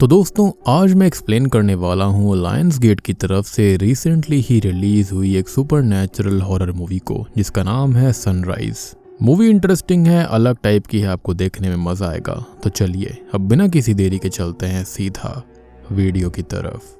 तो दोस्तों आज मैं एक्सप्लेन करने वाला हूँ लायंस गेट की तरफ से रिसेंटली ही रिलीज हुई एक सुपरनैचुरल हॉरर मूवी को जिसका नाम है सनराइज। मूवी इंटरेस्टिंग है, अलग टाइप की है, आपको देखने में मजा आएगा। तो चलिए अब बिना किसी देरी के चलते हैं सीधा वीडियो की तरफ।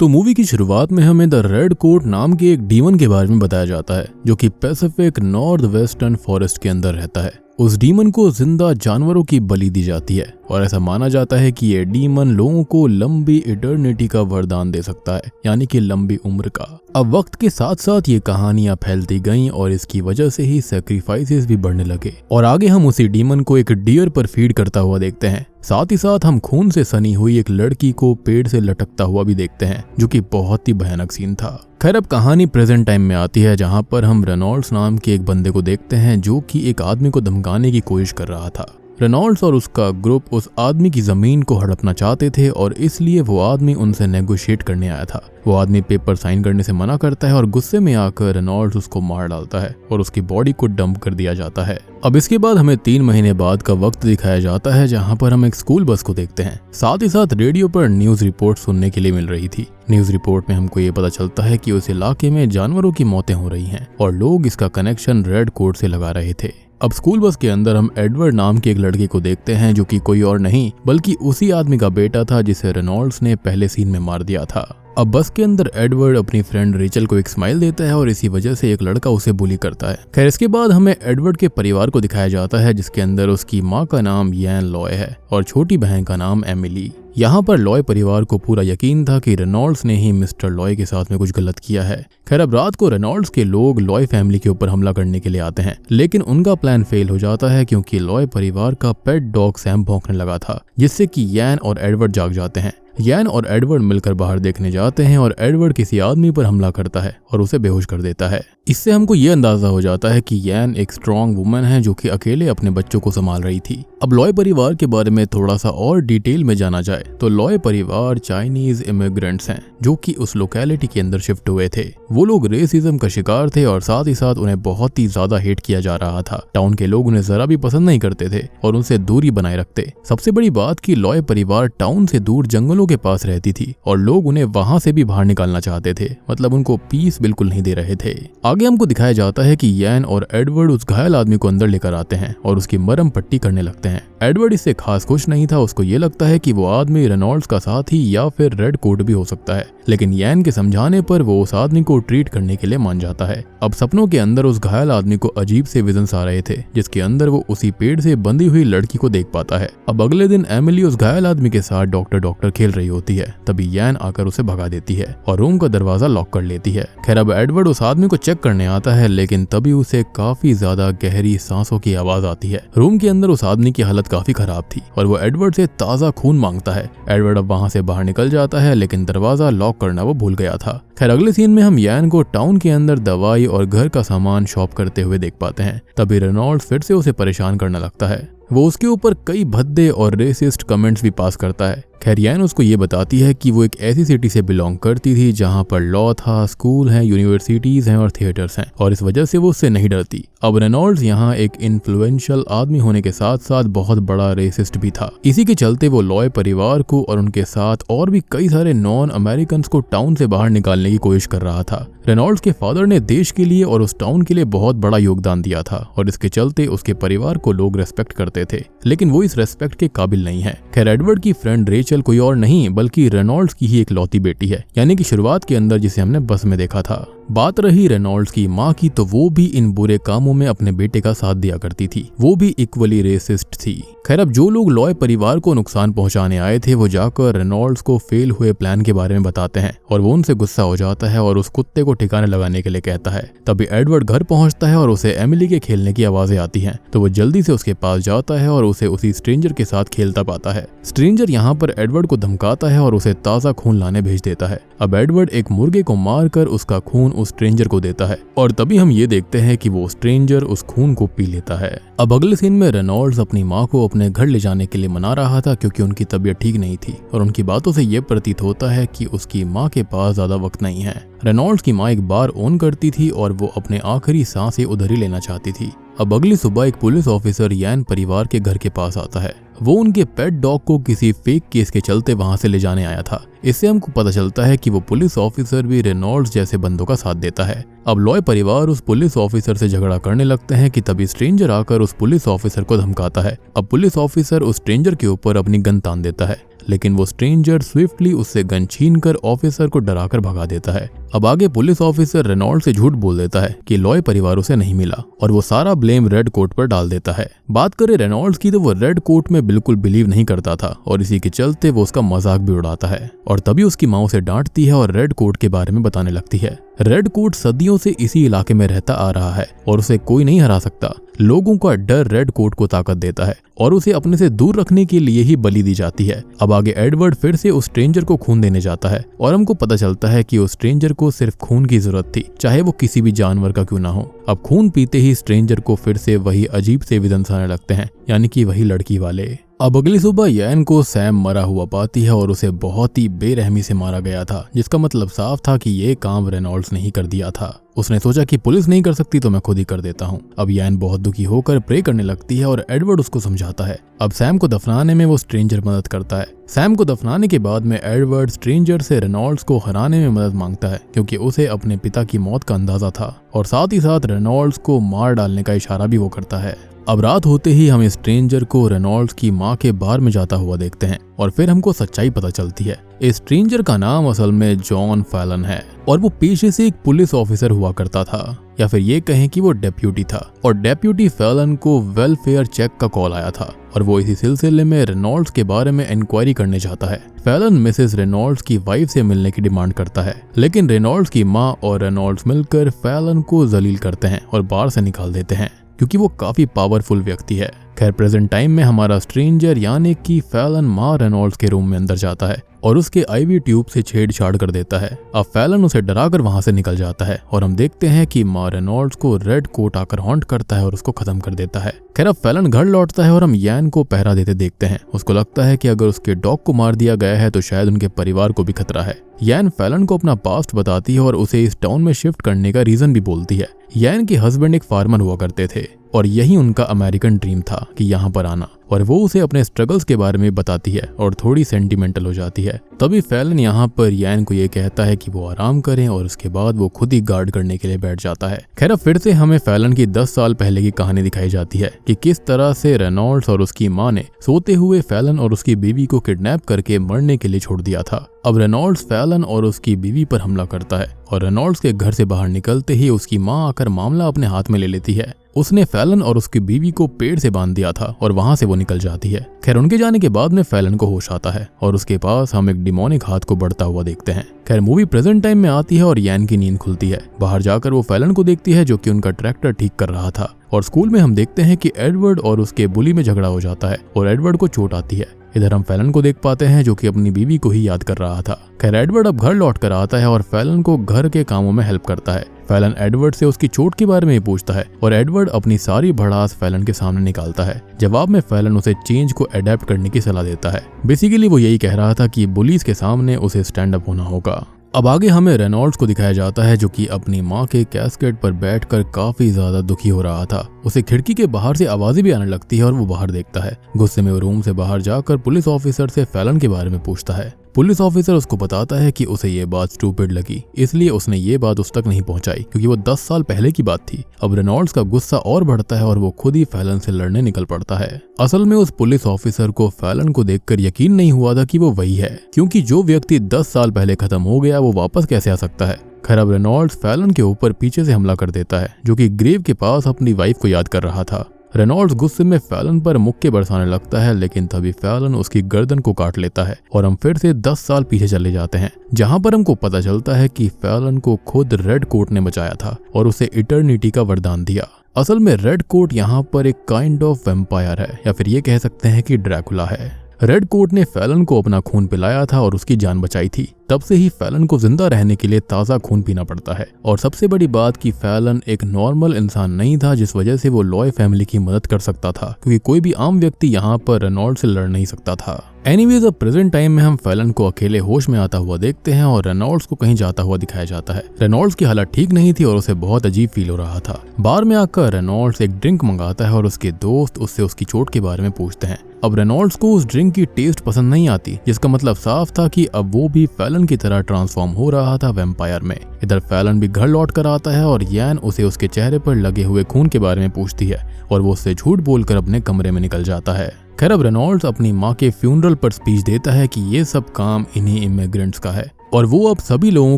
तो मूवी की शुरुआत में हमें द रेड कोट नाम के एक डीमन के बारे में बताया जाता है जो कि पैसिफिक नॉर्थ वेस्टर्न फॉरेस्ट के अंदर रहता है। उस डीमन को जिंदा जानवरों की बलि दी जाती है और ऐसा माना जाता है कि ये डीमन लोगों को लंबी इटर्निटी का वरदान दे सकता है, यानी कि लंबी उम्र का। अब वक्त के साथ साथ ये कहानियां फैलती गईं और इसकी वजह से ही सैक्रिफाइसेस भी बढ़ने लगे और आगे हम उसी डीमन को एक डियर पर फीड करता हुआ देखते हैं। साथ ही साथ हम खून से सनी हुई एक लड़की को पेड़ से लटकता हुआ भी देखते हैं जो कि बहुत ही भयानक सीन था। खैर अब कहानी प्रेजेंट टाइम में आती है जहां पर हम रेनॉल्ड्स नाम के एक बंदे को देखते हैं जो कि एक आदमी को धमकाने की कोशिश कर रहा था। रेनॉल्ड्स और उसका ग्रुप उस आदमी की जमीन को हड़पना चाहते थे और इसलिए वो आदमी उनसे नेगोशिएट करने आया था। वो आदमी पेपर साइन करने से मना करता है और गुस्से में आकर रेनॉल्ड्स उसको मार डालता है और उसकी बॉडी को डंप कर दिया जाता है। अब इसके बाद हमें 3 महीने बाद का वक्त दिखाया जाता है जहां पर हम एक स्कूल बस को देखते हैं। साथ ही साथ रेडियो पर न्यूज रिपोर्ट सुनने के लिए मिल रही थी। न्यूज रिपोर्ट में हमको ये पता चलता है कि उस इलाके में जानवरों की मौतें हो रही हैं और लोग इसका कनेक्शन रेड कोट से लगा रहे थे। अब स्कूल बस के अंदर हम एडवर्ड नाम के एक लड़के को देखते हैं जो कि कोई और नहीं बल्कि उसी आदमी का बेटा था जिसे रेनॉल्ड्स ने पहले सीन में मार दिया था। अब बस के अंदर एडवर्ड अपनी फ्रेंड रेचल को एक स्माइल देता है और इसी वजह से एक लड़का उसे बुली करता है। खैर इसके बाद हमें एडवर्ड के परिवार को दिखाया जाता है जिसके अंदर उसकी माँ का नाम यान लॉय है और छोटी बहन का नाम एमिली। यहाँ पर लॉय परिवार को पूरा यकीन था कि रेनॉल्ड्स ने ही मिस्टर लॉय के साथ में कुछ गलत किया है। खैर अब रात को रेनॉल्ड्स के लोग लॉय फैमिली के ऊपर हमला करने के लिए आते हैं लेकिन उनका प्लान फेल हो जाता है क्योंकि लॉय परिवार का पेट डॉग सैम भौंकने लगा था जिससे कि यान और एडवर्ड जाग जाते हैं। यान और एडवर्ड मिलकर बाहर देखने जाते हैं और एडवर्ड किसी आदमी पर हमला करता है और उसे बेहोश कर देता है। इससे हमको ये अंदाजा हो जाता है कि यान एक स्ट्रॉन्ग वुमन है जो कि अकेले अपने बच्चों को संभाल रही थी। अब लॉय परिवार के बारे में थोड़ा सा और डिटेल में जाना जाए तो लॉय परिवार चाइनीज इमिग्रेंट्स हैं जो कि उस लोकेलिटी के अंदर शिफ्ट हुए थे। वो लोग रेसिज्म का शिकार थे और साथ ही साथ उन्हें बहुत ही ज्यादा हेट किया जा रहा था। टाउन के लोग उन्हें जरा भी पसंद नहीं करते थे और उनसे दूरी बनाए रखते। सबसे बड़ी बात कि लॉय परिवार टाउन से दूर जंगलों के पास रहती थी और लोग उन्हें वहां से भी बाहर निकालना चाहते थे, मतलब उनको पीस बिल्कुल नहीं दे रहे थे। आगे हमको दिखाया जाता है कि यान और एडवर्ड उस घायल आदमी को अंदर लेकर आते हैं और उसकी मरहम पट्टी करने लगते हैं। एडवर्ड इससे खास खुश नहीं था, उसको ये लगता है कि वो आदमी रेनॉल्ड्स का साथी या फिर रेड कोट भी हो सकता है, लेकिन यान के समझाने पर वो उस आदमी को ट्रीट करने के लिए मान जाता है। अब सपनों के अंदर उस घायल आदमी को अजीब से विजन्स आ रहे थे जिसके अंदर वो उसी पेड़ से बंधी हुई लड़की को देख पाता है। अब अगले दिन एमिली उस घायल आदमी के साथ डॉक्टर खेल रही होती है, तभी यान आकर उसे भगा देती है और रूम का दरवाजा लॉक कर लेती है। खैर अब एडवर्ड उस आदमी को चेक करने आता है लेकिन तभी उसे काफी ज्यादा गहरी सांसों की आवाज आती है। रूम के अंदर उस आदमी की हालत काफी खराब थी और वो एडवर्ड से ताजा खून मांगता है। एडवर्ड अब वहां से बाहर निकल जाता है लेकिन दरवाजा लॉक करना वो भूल गया था। खैर अगले सीन में हम यान को टाउन के अंदर दवाई और घर का सामान शॉप करते हुए देख पाते हैं। तभी रेनॉल्ड्स फिर से उसे परेशान करने लगता है। वो उसके ऊपर कई भद्दे और रेसिस्ट कमेंट्स भी पास करता है। खैर यान उसको ये बताती है कि वो एक ऐसी सिटी से बिलोंग करती थी जहां पर लॉ था, स्कूल है, यूनिवर्सिटीज हैं और थिएटर्स हैं और इस वजह से वो उससे नहीं डरती। अब रेनॉल्ड्स यहाँ एक इन्फ्लुएंशियल आदमी होने के साथ साथ बहुत बड़ा रेसिस्ट भी था। इसी के चलते वो लॉय परिवार को और उनके साथ और भी कई सारे नॉन अमेरिकन को टाउन से बाहर निकालने की कोशिश कर रहा था। रेनॉल्ड्स के फादर ने देश के लिए और उस टाउन के लिए बहुत बड़ा योगदान दिया था और इसके चलते उसके परिवार को लोग रेस्पेक्ट करते थे, लेकिन वो इस रेस्पेक्ट के काबिल नहीं है। खैर एडवर्ड की फ्रेंड रेचल कोई और नहीं बल्कि रेनॉल्ड्स की ही एक लौती बेटी है, यानी कि शुरुआत के अंदर जिसे हमने बस में देखा था। बात रही रेनॉल्ड्स की माँ की तो वो भी इन बुरे कामों में अपने बेटे का साथ दिया करती थी। वो भी इक्वली रेसिस्ट थी। खैर अब जो लोग लॉय परिवार को नुकसान पहुंचाने आए थे वो जाकर रेनॉल्ड्स को फेल हुए प्लान के बारे में बताते हैं और वो उनसे गुस्सा हो जाता है और उस कुत्ते को ठिकाने लगाने के लिए कहता है। तभी एडवर्ड घर पहुंचता है और उसे एमिली के खेलने की आवाजें आती हैं तो वो जल्दी से उसके पास जाता है और उसे उसी स्ट्रेंजर के साथ खेलता पाता है। स्ट्रेंजर यहाँ पर एडवर्ड को धमकाता है और उसे ताजा खून लाने भेज देता है। अब एडवर्ड एक मुर्गे को मारकर उसका खून उस स्ट्रेंजर को देता है और तभी हम ये देखते हैं कि वो स्ट्रेंजर उस खून को पी लेता है। अब अगले सीन में रेनॉल्ड्स अपनी माँ को अपने घर ले जाने के लिए मना रहा था क्योंकि उनकी तबीयत ठीक नहीं थी और उनकी बातों से ये प्रतीत होता है कि उसकी माँ के पास ज्यादा वक्त नहीं है। रेनॉल्ड्स की माँ एक बार ओन करती थी और वो अपने आखिरी सांसें उधर ही लेना चाहती थी। अब अगली सुबह एक पुलिस ऑफिसर यान परिवार के घर के पास आता है। वो उनके पेट डॉग को किसी फेक केस के चलते वहां से ले जाने आया था। इससे हमको पता चलता है कि वो पुलिस ऑफिसर भी रेनॉल्ड्स जैसे बंदों का साथ देता है। अब लॉय परिवार उस पुलिस ऑफिसर से झगड़ा करने लगते हैं कि तभी स्ट्रेंजर आकर उस पुलिस ऑफिसर को धमकाता है। अब पुलिस ऑफिसर उस स्ट्रेंजर के ऊपर अपनी गन तान देता है, लेकिन वो स्ट्रेंजर स्विफ्टली उससे गन छीनकर ऑफिसर को डराकर भगा देता है। अब आगे पुलिस ऑफिसर रेनॉल्ड से झूठ बोल देता है कि लॉय परिवार उसे नहीं मिला और वो सारा ब्लेम रेड कोट पर डाल देता है। बात करें रेनॉल्ड्स की तो वो रेड कोट में बिल्कुल बिलीव नहीं करता था और इसी के चलते वो उसका मजाक भी उड़ाता है और तभी उसकी माँ उसे डांटती है और रेड कोट के बारे में बताने लगती है। रेड कोट सदियों से इसी इलाके में रहता आ रहा है और उसे कोई नहीं हरा सकता। लोगों का डर रेड कोट को ताकत देता है और उसे अपने से दूर रखने के लिए ही बलि दी जाती है। अब आगे एडवर्ड फिर से उस स्ट्रेंजर को खून देने जाता है और हमको पता चलता है कि उस स्ट्रेंजर को सिर्फ खून की जरूरत थी, चाहे वो किसी भी जानवर का क्यों ना हो। अब खून पीते ही स्ट्रेंजर को फिर से वही अजीब से विजन्स आने लगते हैं, यानी कि वही लड़की वाले। अब अगली सुबह यैन को सैम मरा हुआ पाती है और उसे बहुत ही बेरहमी से मारा गया था, जिसका मतलब साफ था कि ये काम रेनॉल्ड्स ने ही कर दिया था। उसने सोचा कि पुलिस नहीं कर सकती तो मैं खुद ही कर देता हूँ। अब यैन बहुत दुखी होकर प्रे करने लगती है और एडवर्ड उसको समझाता है। अब सैम को दफनाने में वो स्ट्रेंजर मदद करता है। सैम को दफनाने के बाद में एडवर्ड स्ट्रेंजर से रेनॉल्ड्स को हराने में मदद मांगता है, क्योंकि उसे अपने पिता की मौत का अंदाजा था और साथ ही साथ रेनॉल्ड्स को मार डालने का इशारा भी वो करता है। अब रात होते ही हम स्ट्रेंजर को रेनॉल्ड्स की माँ के बार में जाता हुआ देखते हैं और फिर हमको सच्चाई पता चलती है। इस स्ट्रेंजर का नाम असल में जॉन फैलन है और वो पेशे से एक पुलिस ऑफिसर हुआ करता था, या फिर ये कहें कि वो डेप्यूटी था। और डेप्यूटी फैलन को वेलफेयर चेक का कॉल आया था और वो इसी सिलसिले में रेनॉल्ड्स के बारे में इंक्वायरी करने चाहता है। फैलन मिसेस रेनॉल्ड्स की वाइफ से मिलने की डिमांड करता है, लेकिन रेनॉल्ड्स की माँ और रेनॉल्ड्स मिलकर फैलन को जलील करते हैं और बार से निकाल देते हैं, क्योंकि वो काफी पावरफुल व्यक्ति है। खैर प्रेजेंट टाइम में हमारा स्ट्रेंजर यानी कि फैलन माँ रेनॉल्ड्स के रूम में अंदर जाता है और उसके आईवी ट्यूब से छेड़छाड़ कर देता है। अब फैलन उसे डराकर वहां से निकल जाता है और हम देखते हैं कि माँ रेनॉल्ड्स को रेड कोट आकर हॉन्ट करता है और उसको खत्म कर देता है। खैर अब फैलन घर लौटता है और हम यैन को पहरा देते देखते हैं। उसको लगता है कि अगर उसके डॉग को मार दिया गया है तो शायद उनके परिवार को भी खतरा है। यैन फैलन को अपना पास्ट बताती है और उसे इस टाउन में शिफ्ट करने का रीजन भी बोलती है। यैन के हस्बैंड एक फार्मर हुआ करते थे और यही उनका अमेरिकन ड्रीम था कि यहाँ पर आना, और वो उसे अपने स्ट्रगल्स के बारे में बताती है और थोड़ी सेंटिमेंटल हो जाती है। तभी फैलन यहाँ पर यैन को ये कहता है कि वो आराम करें और उसके बाद वो खुद ही गार्ड करने के लिए बैठ जाता है। खैर अब फिर से हमें फैलन की 10 साल पहले की कहानी दिखाई जाती है कि किस तरह से रेनॉल्ड्स और उसकी माँ ने सोते हुए फैलन और उसकी बीवी को किडनैप करके मरने के लिए छोड़ दिया था। अब रेनॉल्ड्स फैलन और उसकी बीवी पर हमला करता है और रेनॉल्ड्स के घर से बाहर निकलते ही उसकी माँ आकर मामला अपने हाथ में ले लेती है। उसने फैलन और उसकी बीवी को पेड़ से बांध दिया था और वहां से वो निकल जाती है। खैर उनके जाने के बाद में फैलन को होश आता है और उसके पास हम एक डिमोनिक हाथ को बढ़ता हुआ देखते हैं। खैर मूवी प्रेजेंट टाइम में आती है और यैन की नींद खुलती है। बाहर जाकर वो फैलन को देखती है जो कि उनका ट्रैक्टर ठीक कर रहा था। और स्कूल में हम देखते हैं कि एडवर्ड और उसके बुली में झगड़ा हो जाता है और एडवर्ड को चोट आती है। इधर हम फैलन को देख पाते हैं जो कि अपनी बीवी को ही याद कर रहा था। खैर एडवर्ड अब घर लौट कर आता है और फैलन को घर के कामों में हेल्प करता है। फैलन एडवर्ड से उसकी चोट के बारे में पूछता है और एडवर्ड अपनी सारी भड़ास फैलन के सामने निकालता है। जवाब में फैलन उसे चेंज को अडेप्ट करने की सलाह देता है। बेसिकली वो यही कह रहा था कि बुलीज के सामने उसे स्टैंड अप होना होगा। अब आगे हमें रेनॉल्ड्स को दिखाया जाता है जो कि अपनी माँ के कैस्केट पर बैठकर काफी ज्यादा दुखी हो रहा था। उसे खिड़की के बाहर से आवाजें भी आने लगती है और वो बाहर देखता है। गुस्से में वो रूम से बाहर जाकर पुलिस ऑफिसर से फैलन के बारे में पूछता है। पुलिस ऑफिसर उसको बताता है कि उसे ये बात स्टूपिड लगी, इसलिए उसने ये बात उस तक नहीं पहुंचाई क्योंकि वो 10 साल पहले की बात थी। अब रेनॉल्ड्स का गुस्सा और बढ़ता है और वो खुद ही फैलन से लड़ने निकल पड़ता है। असल में उस पुलिस ऑफिसर को फैलन को देखकर यकीन नहीं हुआ था कि वो वही है, क्योंकि जो व्यक्ति 10 साल पहले खत्म हो गया वो वापस कैसे आ सकता है। खैर अब रेनॉल्ड्स फैलन के ऊपर पीछे से हमला कर देता है जो कि ग्रेव के पास अपनी वाइफ को याद कर रहा था। रेनॉल्ड्स गुस्से में फैलन पर मुक्के बरसाने लगता है, लेकिन तभी फैलन उसकी गर्दन को काट लेता है और हम फिर से 10 साल पीछे चले जाते हैं, जहां पर हमको पता चलता है कि फैलन को खुद रेड कोट ने बचाया था और उसे इटर्निटी का वरदान दिया। असल में रेड कोट यहाँ पर एक काइंड ऑफ वैम्पायर है, या फिर ये कह सकते हैं कि ड्रैकुला है। रेड कोट ने फैलन को अपना खून पिलाया था और उसकी जान बचाई थी। तब से ही फैलन को जिंदा रहने के लिए ताज़ा खून पीना पड़ता है। और सबसे बड़ी बात कि फैलन एक नॉर्मल इंसान नहीं था, जिस वजह से वो लॉय फैमिली की मदद कर सकता था, क्योंकि कोई भी आम व्यक्ति यहाँ पर रेनॉल्ड से लड़ नहीं सकता था। एनीवेज अब प्रेजेंट टाइम में हम फैलन को अकेले होश में आता हुआ देखते हैं और रेनॉल्ड्स को कहीं जाता हुआ दिखाया जाता है। रेनॉल्ड्स की हालत ठीक नहीं थी और उसे बहुत अजीब फील हो रहा था। बार में आकर रेनॉल्ड्स एक ड्रिंक मंगाता है और उसके दोस्त उससे उसकी चोट के बारे में पूछते हैं। अब रेनॉल्ड्स को उस ड्रिंक की टेस्ट पसंद नहीं आती, जिसका मतलब साफ था कि अब वो भी फैलन की तरह ट्रांसफॉर्म हो रहा था वैम्पायर में। इधर फैलन भी घर लौट कर आता है और यान उसे उसके चेहरे पर लगे हुए खून के बारे में पूछती है और वो उससे झूठ बोलकर अपने कमरे में निकल जाता है। खैर अब रेनॉल्ड्स अपनी माँ के फ्यूनरल पर स्पीच देता है कि ये सब काम इन्हीं इमिग्रेंट्स का है और वो अब सभी लोगों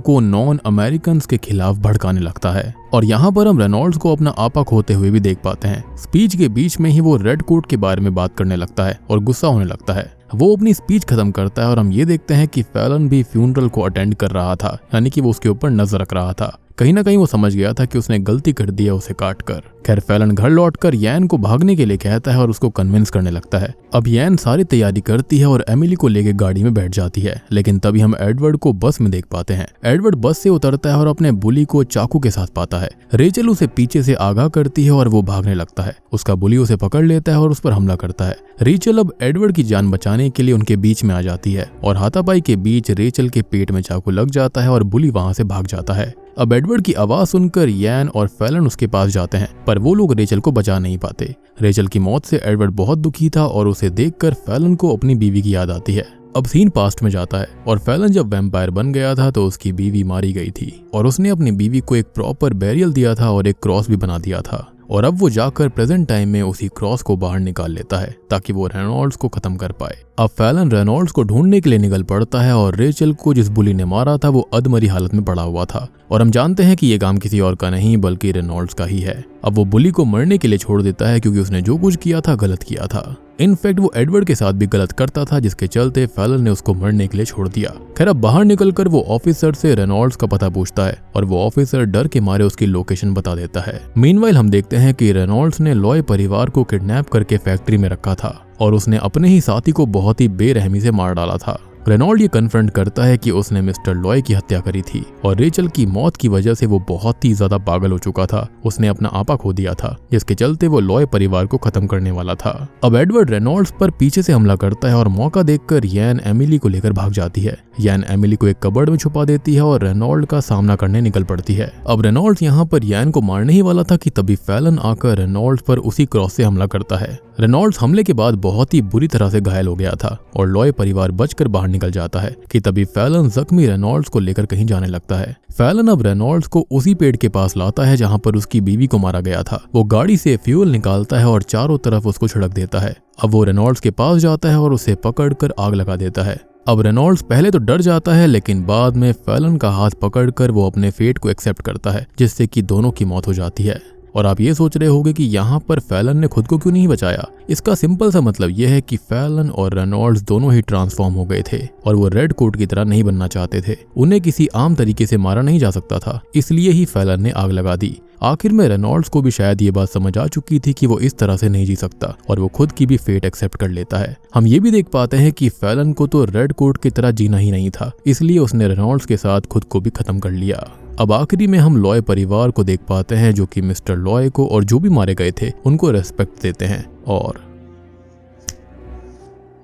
को नॉन अमेरिकन के खिलाफ भड़काने लगता है। और यहाँ पर हम रेनॉल्ड्स को अपना आपा खोते हुए भी देख पाते हैं। स्पीच के बीच में ही वो रेड कोट के बारे में बात करने लगता है और गुस्सा होने लगता है। वो अपनी स्पीच खत्म करता है और हम ये देखते हैं कि फैलन भी फ्यूनरल को अटेंड कर रहा था, यानी कि वो उसके ऊपर नजर रख रहा था। कहीं ना कहीं वो समझ गया था कि उसने गलती कर दी है उसे काट कर। खैर फैलन घर लौटकर यान को भागने के लिए कहता है और उसको कन्विंस करने लगता है। अब यान सारी तैयारी करती है और एमिली को लेकर गाड़ी में बैठ जाती है, लेकिन तभी हम एडवर्ड को बस में देख पाते हैं। एडवर्ड बस से उतरता है और अपने बुली को चाकू के साथ पाता है। रेचल उसे पीछे से आगाह करती है और वो भागने लगता है। उसका बुली उसे पकड़ लेता है और उस पर हमला करता है। रेचल अब एडवर्ड की जान बचाने के लिए उनके बीच में आ जाती है और हाथापाई के बीच रेचल के पेट में चाकू लग जाता है और बुली वहां से भाग जाता है। अब एडवर्ड की आवाज सुनकर यान और फैलन उसके पास जाते हैं, पर वो लोग रेचल को बचा नहीं पाते। रेचल की मौत से एडवर्ड बहुत दुखी था और उसे देखकर फैलन को अपनी बीवी की याद आती है। अब सीन पास्ट में जाता है और फैलन जब वैम्पायर बन गया था तो उसकी बीवी मारी गई थी और उसने अपनी बीवी को एक प्रॉपर बैरियल दिया था और एक क्रॉस भी बना दिया था। और अब वो जाकर प्रेजेंट टाइम में उसी क्रॉस को बाहर निकाल लेता है ताकि वो रेनॉल्ड्स को खत्म कर पाए। अब फैलन रेनॉल्ड्स को ढूंढने के लिए निकल पड़ता है और रेचल को जिस बुली ने मारा था वो अधमरी हालत में पड़ा हुआ था और हम जानते हैं कि ये काम किसी और का नहीं बल्कि रेनॉल्ड्स का ही है। अब वो बुली को मरने के लिए छोड़ देता है क्योंकि उसने जो कुछ किया था गलत किया था। इनफैक्ट वो एडवर्ड के साथ भी गलत करता था, जिसके चलते फैलन ने उसको मरने के लिए छोड़ दिया। खैर अब बाहर निकलकर वो ऑफिसर से रेनॉल्ड्स का पता पूछता है और वो ऑफिसर डर के मारे उसकी लोकेशन बता देता है। मीनवाइल हम देखते हैं कि रेनॉल्ड्स ने लॉय परिवार को किडनैप करके फैक्ट्री में रखा था और उसने अपने ही साथी को बहुत ही बेरहमी से मार डाला था। रेनॉल्ड ये कन्फ्रंट करता है कि उसने मिस्टर लॉय की हत्या करी थी और रेचल की मौत की वजह से वो बहुत ही ज्यादा पागल हो चुका था। उसने अपना आपा खो दिया था, जिसके चलते वो लॉय परिवार को खत्म करने वाला था। अब एडवर्ड रेनॉल्ड्स पर पीछे से हमला करता है और मौका देखकर यान एमिली को लेकर भाग जाती है। यान एमिली को एक कबर्ड में छुपा देती है और रेनॉल्ड का सामना करने निकल पड़ती है। अब रेनॉल्ड्स यहाँ पर यान को मारने ही वाला था कि तभी फैलन आकर रेनॉल्ड्स पर उसी क्रॉस से हमला करता है। रेनॉल्ड्स हमले के बाद बहुत ही बुरी तरह से घायल हो गया था और लॉय परिवार बचकर बाहर निकल जाता है कि तभी फैलन जख्मी रेनॉल्ड्स को लेकर कहीं जाने लगता है। फैलन अब रेनॉल्ड्स को उसी पेड़ के पास लाता है जहां पर उसकी बीवी को मारा गया था। वो गाड़ी से फ्यूल निकालता है और चारों तरफ उसको छिड़क देता है। अब वो रेनॉल्ड्स के पास जाता है और उसे पकड़कर आग लगा देता है। अब रेनॉल्ड्स पहले तो डर जाता है, लेकिन बाद में फैलन का हाथ पकड़कर वो अपने फेट को एक्सेप्ट करता है, जिससे कि दोनों की मौत हो जाती है। और आप ये सोच रहे होंगे कि यहाँ पर फैलन ने खुद को क्यों नहीं बचाया। इसका सिंपल सा मतलब यह है कि फैलन और रेनॉल्ड्स दोनों ही ट्रांसफॉर्म हो गए थे और वो रेड कोट की तरह नहीं बनना चाहते थे। उन्हें किसी आम तरीके से मारा नहीं जा सकता था, इसलिए ही फैलन ने आग लगा दी। आखिर में रेनॉल्ड्स को भी शायद ये बात समझ आ चुकी थी कि वो इस तरह से नहीं जी सकता और वो खुद की भी फेट एक्सेप्ट कर लेता है। हम ये भी देख पाते हैं कि फैलन को तो रेड कोट की तरह जीना ही नहीं था, इसलिए उसने रेनॉल्ड्स के साथ खुद को भी खत्म कर लिया। अब आखिरी में हम लॉय परिवार को देख पाते हैं जो कि मिस्टर लॉय को और जो भी मारे गए थे उनको रेस्पेक्ट देते हैं और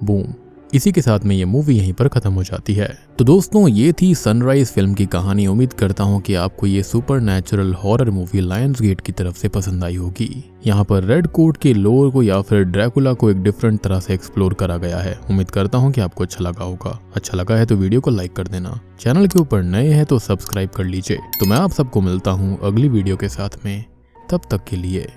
बूम, इसी के साथ में ये मूवी यहीं पर खत्म हो जाती है। तो दोस्तों ये थी सनराइज फिल्म की कहानी। उम्मीद करता हूँ कि आपको ये सुपरनैचुरल हॉरर मूवी लायंसगेट की तरफ से पसंद आई होगी। यहाँ पर रेड कोट के लोर को या फिर ड्रैकुला को एक डिफरेंट तरह से एक्सप्लोर करा गया है। उम्मीद करता हूँ कि आपको अच्छा लगा होगा। अच्छा लगा है तो वीडियो को लाइक कर देना, चैनल के ऊपर नए हैं तो सब्सक्राइब कर लीजिए। तो मैं आप सबको मिलता हूँ अगली वीडियो के साथ में, तब तक के लिए